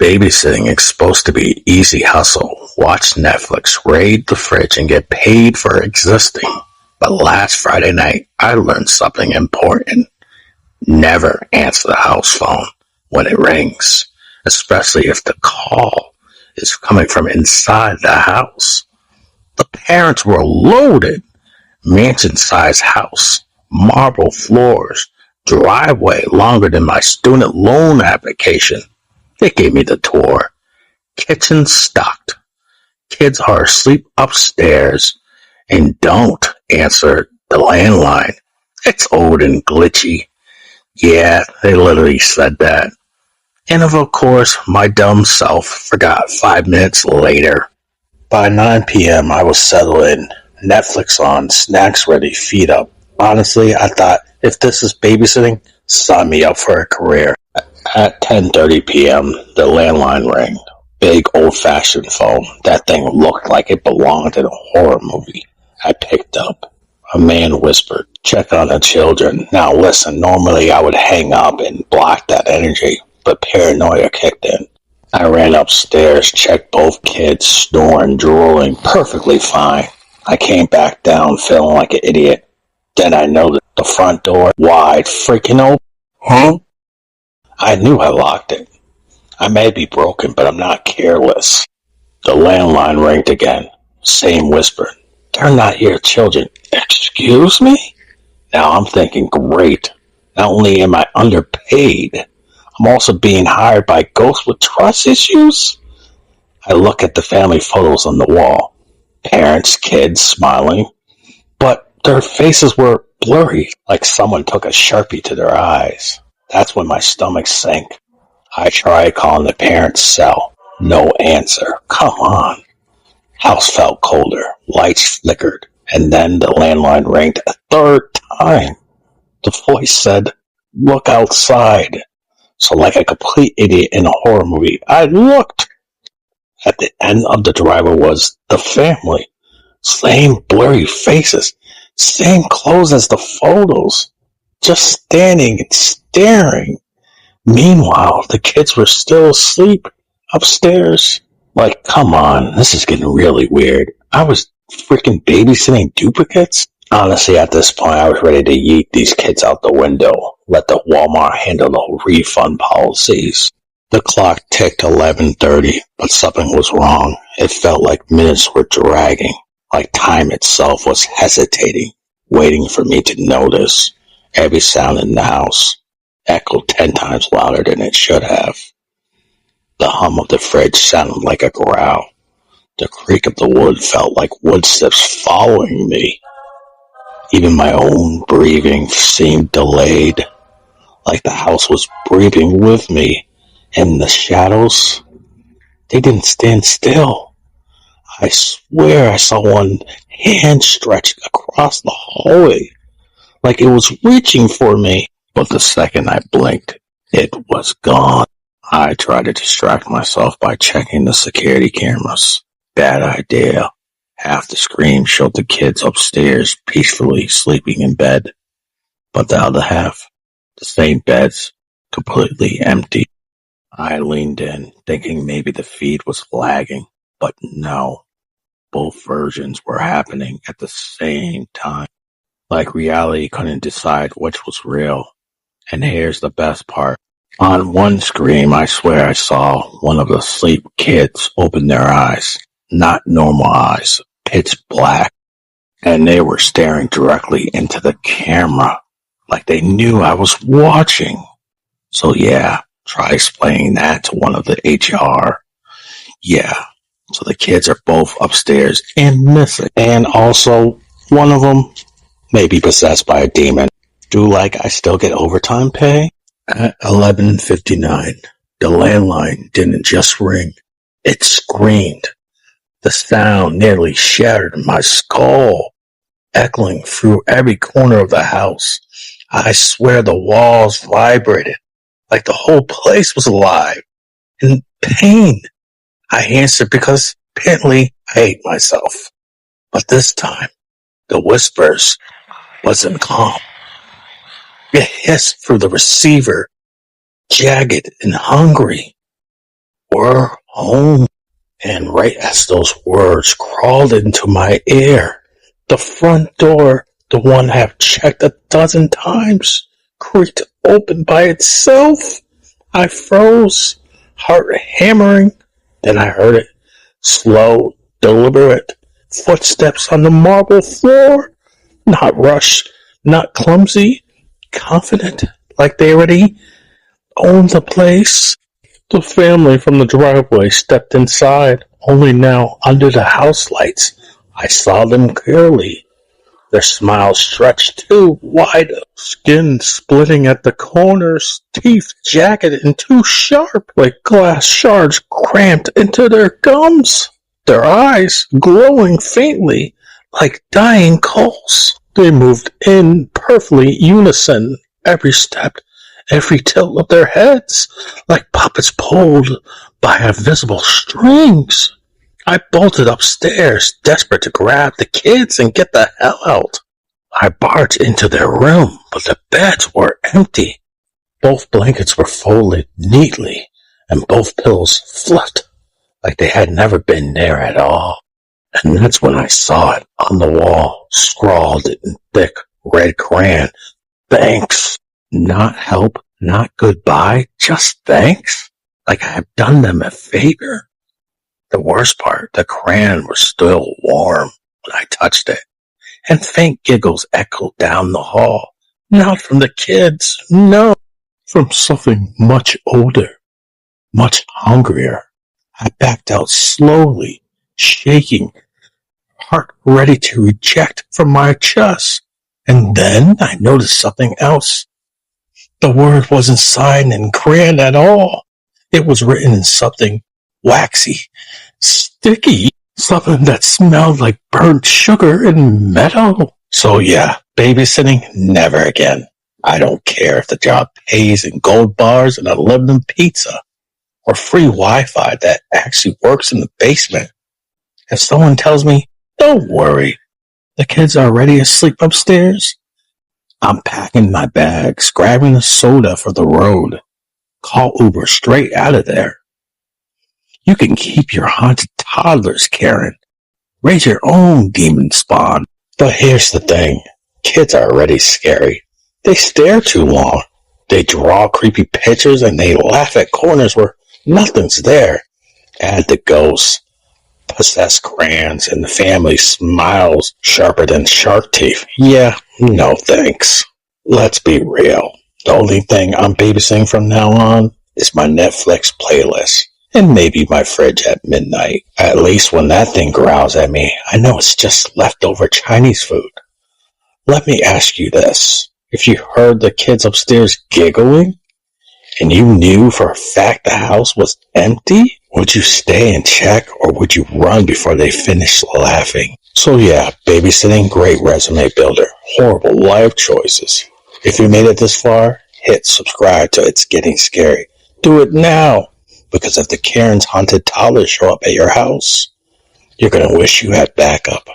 Babysitting is supposed to be easy hustle. Watch Netflix, raid the fridge, and get paid for existing. But last Friday night, I learned something important. Never answer the house phone when it rings, especially if the call is coming from inside the house. The parents were loaded. Mansion-sized house, marble floors, driveway longer than my student loan application. They gave me the tour. Kitchen stocked. Kids are asleep upstairs and don't answer the landline. It's old and glitchy. Yeah, they literally said that. And of course, my dumb self forgot 5 minutes later. By 9 p.m., I was settled in. Netflix on, snacks ready, feet up. Honestly, I thought, if this is babysitting, sign me up for a career. At 10:30 p.m., the landline rang. Big old-fashioned phone. That thing looked like it belonged in a horror movie. I picked up. A man whispered, check on the children. Now listen, normally I would hang up and block that energy, but paranoia kicked in. I ran upstairs, checked both kids, snoring, drooling, perfectly fine. I came back down feeling like an idiot. Then I noticed the front door wide freaking open. Huh? I knew I locked it. I may be broken, but I'm not careless. The landline rang again. Same whisper. They're not here, children. Excuse me? Now I'm thinking, great. Not only am I underpaid, I'm also being hired by ghosts with trust issues? I look at the family photos on the wall. Parents, kids, smiling. But their faces were blurry, like someone took a Sharpie to their eyes. That's when my stomach sank. I tried calling the parents' cell. No answer. Come on. House felt colder. Lights flickered. And then the landline rang a third time. The voice said, look outside. So like a complete idiot in a horror movie, I looked. At the end of the driveway was the family. Same blurry faces. Same clothes as the photos. Just standing and staring. Meanwhile, the kids were still asleep upstairs. Like, come on, this is getting really weird. I was freaking babysitting duplicates? Honestly, at this point, I was ready to yeet these kids out the window. Let the Walmart handle the refund policies. The clock ticked 11:30, but something was wrong. It felt like minutes were dragging, like time itself was hesitating, waiting for me to notice. Every sound in the house echoed 10 times louder than it should have. The hum of the fridge sounded like a growl. The creak of the wood felt like wood steps following me. Even my own breathing seemed delayed, like the house was breathing with me. And the shadows, they didn't stand still. I swear I saw one hand stretched across the hallway, like it was reaching for me. But the second I blinked, it was gone. I tried to distract myself by checking the security cameras. Bad idea. Half the screen showed the kids upstairs peacefully sleeping in bed, but the other half, the same beds, completely empty. I leaned in, thinking maybe the feed was lagging, but no. Both versions were happening at the same time. Like reality couldn't decide which was real. And here's the best part. On one screen, I swear I saw one of the sleep kids open their eyes. Not normal eyes, pitch black. And they were staring directly into the camera, like they knew I was watching. So yeah, try explaining that to one of the HR. Yeah, so the kids are both upstairs and missing. And also, one of them may be possessed by a demon. Do like I still get overtime pay? At 11:59, the landline didn't just ring. It screamed. The sound nearly shattered my skull, echoing through every corner of the house. I swear the walls vibrated, like the whole place was alive. In pain, I answered because apparently I hate myself. But this time, the whispers wasn't calm. It hissed through the receiver, jagged and hungry. We're home. And right as those words crawled into my ear, the front door, the one I've checked a dozen times, creaked open by itself. I froze, heart hammering. Then I heard it. Slow, deliberate footsteps on the marble floor. Not rushed, not clumsy, confident, like they already owned the place. The family from the driveway stepped inside. Only now, under the house lights, I saw them clearly. Their smiles stretched too wide, skin splitting at the corners, teeth jagged and too sharp, like glass shards cramped into their gums. Their eyes glowing faintly, like dying coals. They moved in perfectly unison, every step, every tilt of their heads, like puppets pulled by invisible strings. I bolted upstairs, desperate to grab the kids and get the hell out. I barged into their room, but the beds were empty. Both blankets were folded neatly, and both pillows fluffed like they had never been there at all. And that's when I saw it on the wall, scrawled in thick red crayon. Thanks. Not help, not goodbye, just thanks. Like I have done them a favor. The worst part, the crayon was still warm when I touched it, and faint giggles echoed down the hall. Not from the kids, no, from something much older, much hungrier. I backed out slowly, shaking, heart ready to reject from my chest. And then I noticed something else. The word wasn't signed in crayon at all. It was written in something waxy, sticky, something that smelled like burnt sugar and metal. So yeah, babysitting, never again. I don't care if the job pays in gold bars and unlimited pizza, or free Wi-Fi that actually works in the basement. If someone tells me, don't worry, the kids are already asleep upstairs, I'm packing my bags, grabbing a soda for the road. Call Uber straight out of there. You can keep your haunted toddlers, Karen. Raise your own demon spawn. But here's the thing. Kids are already scary. They stare too long. They draw creepy pictures and they laugh at corners where nothing's there. Add the ghosts, possessed crayons, and the family smiles sharper than shark teeth. Yeah, no thanks. Let's be real. The only thing I'm babysitting from now on is my Netflix playlist. And maybe my fridge at midnight. At least when that thing growls at me, I know it's just leftover Chinese food. Let me ask you this. If you heard the kids upstairs giggling, and you knew for a fact the house was empty, would you stay and check, or would you run before they finished laughing? So yeah, babysitting, great resume builder. Horrible life choices. If you made it this far, hit subscribe to It's Getting Scary. Do it now. Because if the Karen's haunted toddlers show up at your house, you're going to wish you had backup.